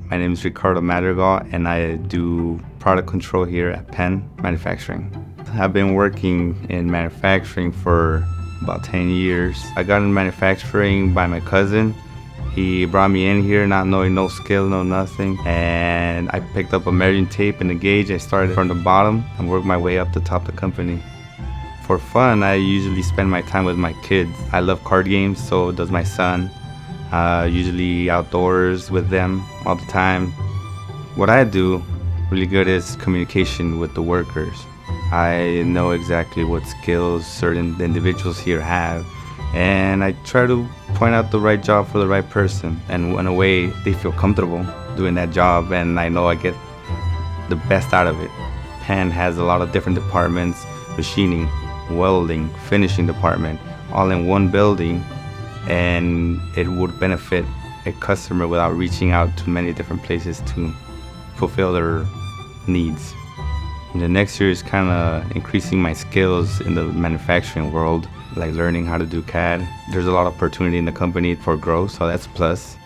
My name is Ricardo Madrigal, and I do product control here at Penn Manufacturing. I've been working in manufacturing for about 10 years. I got in manufacturing by my cousin. He brought me in here not knowing no skill, no nothing, and I picked up a measuring tape and a gauge. I started from the bottom and worked my way up the top of the company. For fun, I usually spend my time with my kids. I love card games, so does my son. Usually outdoors with them all the time. What I do really good is communication with the workers. I know exactly what skills certain individuals here have, and I try to point out the right job for the right person, and in a way they feel comfortable doing that job, and I know I get the best out of it. Penn has a lot of different departments: machining, welding, finishing department, all in one building, and it would benefit a customer without reaching out to many different places to fulfill their needs. And the next year is kind of increasing my skills in the manufacturing world, like learning how to do CAD. There's a lot of opportunity in the company for growth, so that's a plus.